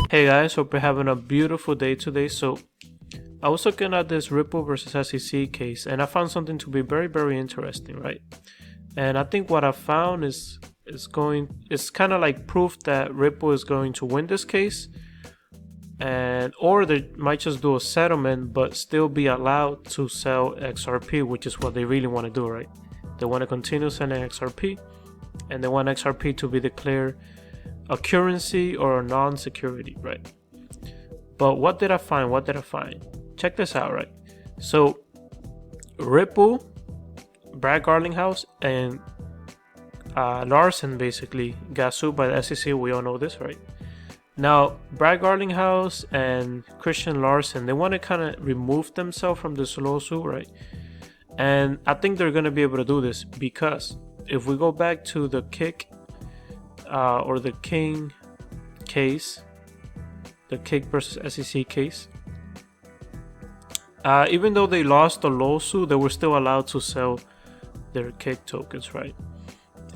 Hey guys, hope you're having a beautiful day today. So I was looking at this Ripple versus SEC case and I found something to be very interesting, right? And I think what I found is kind of like proof that Ripple is going to win this case, and or they might just do a settlement but still be allowed to sell XRP, which is what they really want to do, right? They want to continue selling XRP, and they want XRP to be declared a currency or a non-security, right? But what did I find? Check this out, right? So Ripple, Brad Garlinghouse, and Larson basically got sued by the SEC. We all know this, right? Now Brad Garlinghouse and Christian Larson, they want to kind of remove themselves from this lawsuit, right? And I think they're going to be able to do this because if we go back to the Kick or the King case, the Kick versus SEC case, even though they lost the lawsuit, they were still allowed to sell their Kick tokens, right?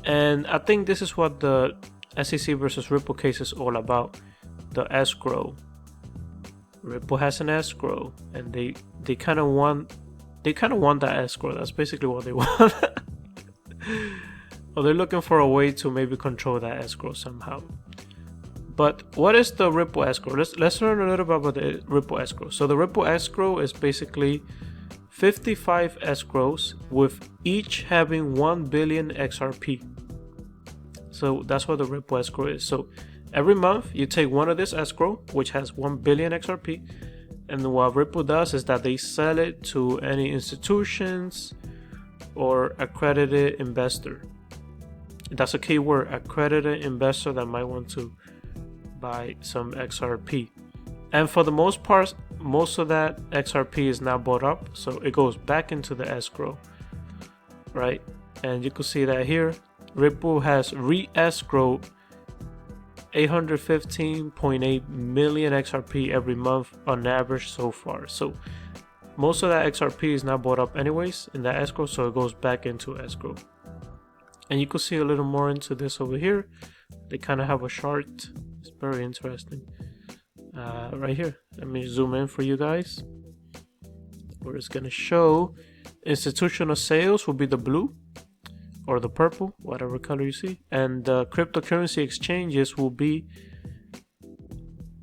And I think this is what the SEC versus Ripple case is all about. The escrow. Ripple has an escrow, and they kind of want that escrow. That's basically what they want. Well, they're looking for a way to maybe control that escrow somehow. But what is the Ripple escrow? Let's learn a little bit about the Ripple escrow. So the Ripple escrow is basically 55 escrows with each having 1 billion XRP. So that's what the Ripple escrow is. So every month you take one of this escrow, which has 1 billion XRP, and what Ripple does is that they sell it to any institutions or accredited investor. That's a key word, accredited investor that might want to buy some XRP. And for the most part, most of that XRP is now bought up, so it goes back into the escrow, right? And you can see that here, Ripple has re-escrowed 815.8 million XRP every month on average so far. So most of that XRP is now bought up anyways in that escrow, so it goes back into escrow. And you can see a little more into this over here. They kind of have a chart. It's very interesting. Right here. Let me zoom in for you guys. Where it's going to show institutional sales will be the blue or the purple, whatever color you see. And the cryptocurrency exchanges will be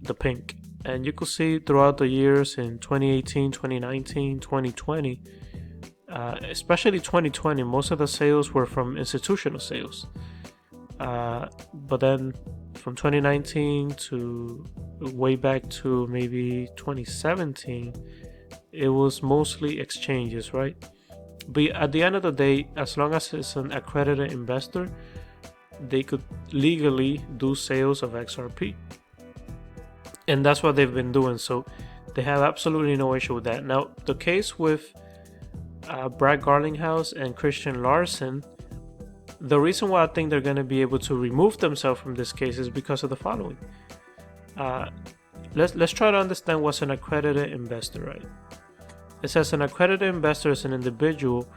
the pink. And you can see throughout the years in 2018, 2019, 2020, especially 2020, most of the sales were from institutional sales. But then from 2019 to way back to maybe 2017, it was mostly exchanges, right? But at the end of the day, as long as it's an accredited investor, they could legally do sales of XRP. And that's what they've been doing. So they have absolutely no issue with that. Now, the case with Brad Garlinghouse and Christian Larson, the reason why I think they're going to be able to remove themselves from this case is because of the following. Let's try to understand what's an accredited investor, right? It says an accredited investor is an individual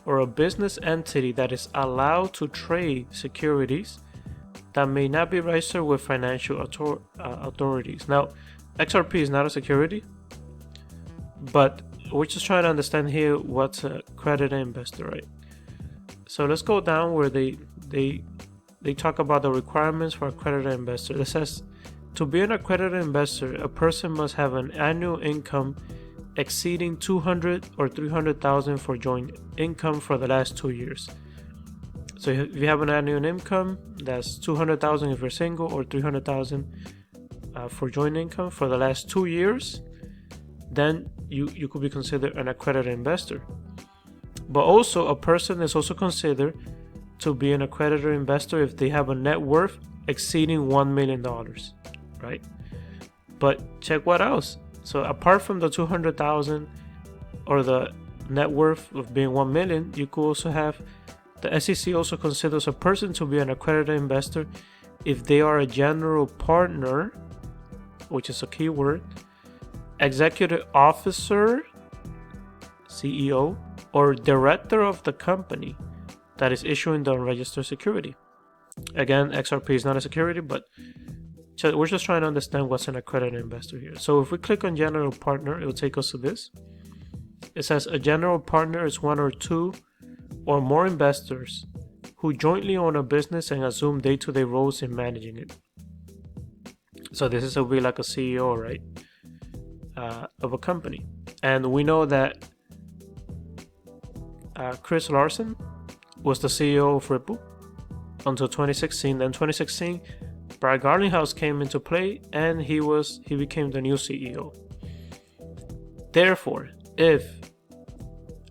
or a business entity that is allowed to trade securities that may not be registered with financial authorities. Now, XRP is not a security, but we're just trying to understand here what's an accredited investor, right? So let's go down where they talk about the requirements for accredited investor. It says to be an accredited investor, a person must have an annual income exceeding 200 or 300,000 for joint income for the last 2 years. So if you have an annual income, that's 200,000 if you're single, or 300,000 for joint income for the last 2 years, then you could be considered an accredited investor. But also, a person is also considered to be an accredited investor if they have a net worth exceeding $1 million, right? But check what else. So apart from the 200,000 or the net worth of being 1 million, you could also have, the SEC also considers a person to be an accredited investor if they are a general partner, which is a key word, executive officer, CEO, or director of the company that is issuing the unregistered security. Again, XRP is not a security, but we're just trying to understand what's an accredited investor here. So if we click on general partner, it will take us to this. It says a general partner is one or two or more investors who jointly own a business and assume day-to-day roles in managing it. So this is will be like a CEO, right, of a company. And we know that Chris Larsen was the CEO of Ripple until 2016. Then 2016, Brad Garlinghouse came into play, and he became the new CEO. Therefore, if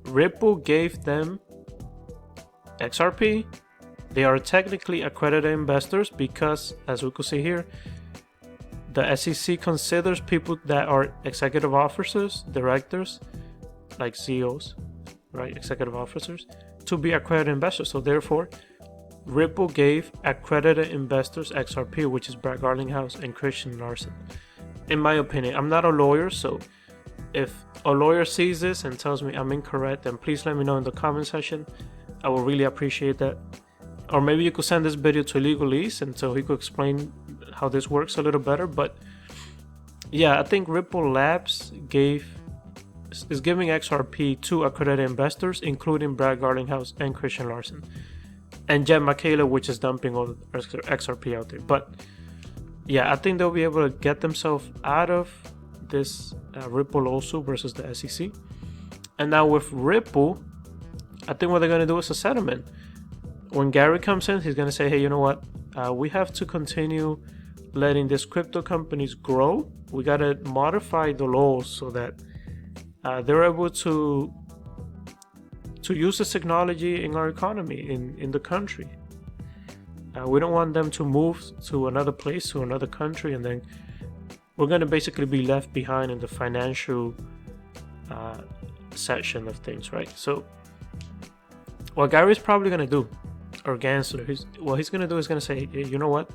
Ripple gave them XRP, they are technically accredited investors because, as we could see here, the SEC considers people that are executive officers, directors, like CEOs, right, executive officers, to be accredited investors. So therefore, Ripple gave accredited investors XRP, which is Brad Garlinghouse and Christian Larsen. In my opinion, I'm not a lawyer, so if a lawyer sees this and tells me I'm incorrect, then please let me know in the comment section. I will really appreciate that. Or maybe you could send this video to Legalese, and so he could explain how this works a little better. But yeah, I think Ripple Labs is giving XRP to accredited investors, including Brad Garlinghouse and Christian Larsen, and Jen Michaela, which is dumping all the XRP out there. But yeah, I think they'll be able to get themselves out of this Ripple lawsuit versus the SEC. And now with Ripple, I think what they're going to do is a settlement. When Gary comes in, he's going to say, hey, you know what? We have to continue letting these crypto companies grow. We got to modify the laws so that they're able to use this technology in our economy, in the country. We don't want them to move to another place, to another country, and then we're going to basically be left behind in the financial section of things, right? So what Gary's probably going to do, or Gensler, what he's going to do is going to say, hey, you know what?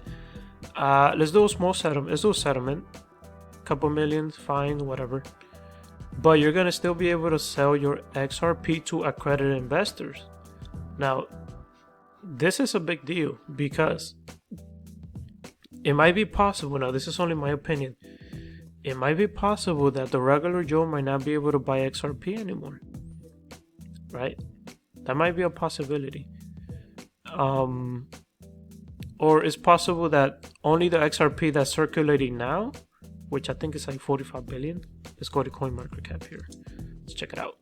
Let's do a small settlement. Let's do a settlement. Couple million, fine, whatever. But you're going to still be able to sell your XRP to accredited investors. Now, this is a big deal because it might be possible, now this is only my opinion, it might be possible that the regular Joe might not be able to buy XRP anymore, right? That might be a possibility. Or it's possible that only the XRP that's circulating now, which I think is like 45 billion. Let's go to CoinMarketCap here. Let's check it out.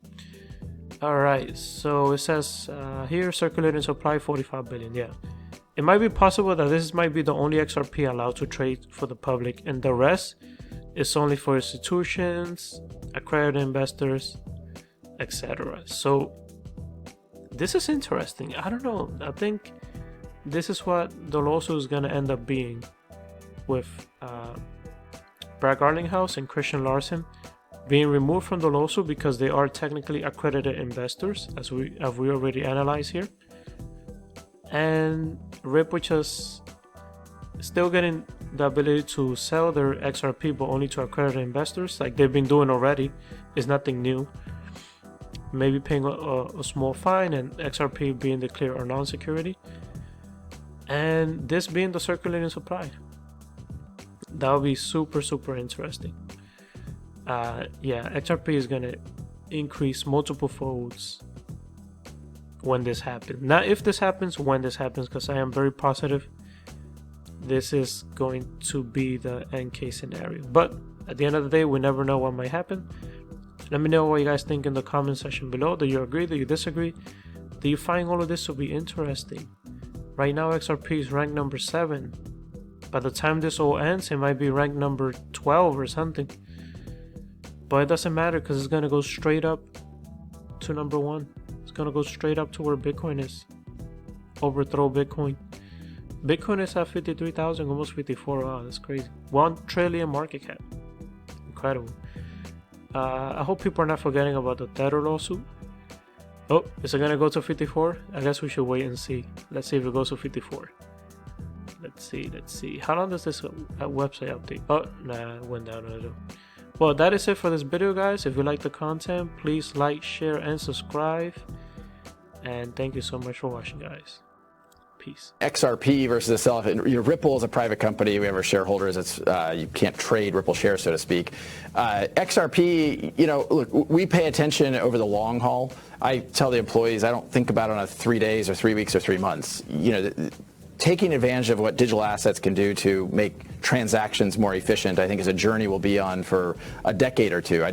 Alright, so it says here circulating supply 45 billion. Yeah, it might be possible that this might be the only XRP allowed to trade for the public, and the rest is only for institutions, accredited investors, etc. So this is interesting. I don't know. I think this is what the lawsuit is going to end up being with Brad Garlinghouse and Christian Larsen being removed from the lawsuit because they are technically accredited investors, as we already analyzed here. And Ripple just still getting the ability to sell their XRP, but only to accredited investors, like they've been doing already. It's nothing new. Maybe paying a small fine and XRP being declared a non-security, and this being the circulating supply. That would be super interesting. Yeah, XRP is gonna increase multiple folds when this happens. Not if this happens, when this happens, because I am very positive this is going to be the end case scenario. But at the end of the day, we never know what might happen. Let me know what you guys think in the comment section below. Do you agree? Do you disagree? Do you find all of this to be interesting? Right now, XRP is ranked number 7. By the time this all ends, it might be ranked number 12 or something. But it doesn't matter because it's going to go straight up to number 1. It's going to go straight up to where Bitcoin is. Overthrow Bitcoin. Bitcoin is at 53,000, almost 54. Wow, that's crazy. 1 trillion market cap. Incredible. I hope people are not forgetting about the Tether lawsuit. Oh, is it going to go to 54? I guess we should wait and see. Let's see if it goes to 54. Let's see. How long does this website update? Oh, nah, it went down a little. Well, that is it for this video, guys. If you like the content, please like, share, and subscribe. And thank you so much for watching, guys. Peace. piece. XRP versus itself. Ripple is a private company. We have our shareholders. It's you can't trade Ripple shares, so to speak. XRP, look, we pay attention over the long haul. I tell the employees I don't think about it on a 3 days or 3 weeks or 3 months. Taking advantage of what digital assets can do to make transactions more efficient, I think, is a journey we'll be on for a decade or two.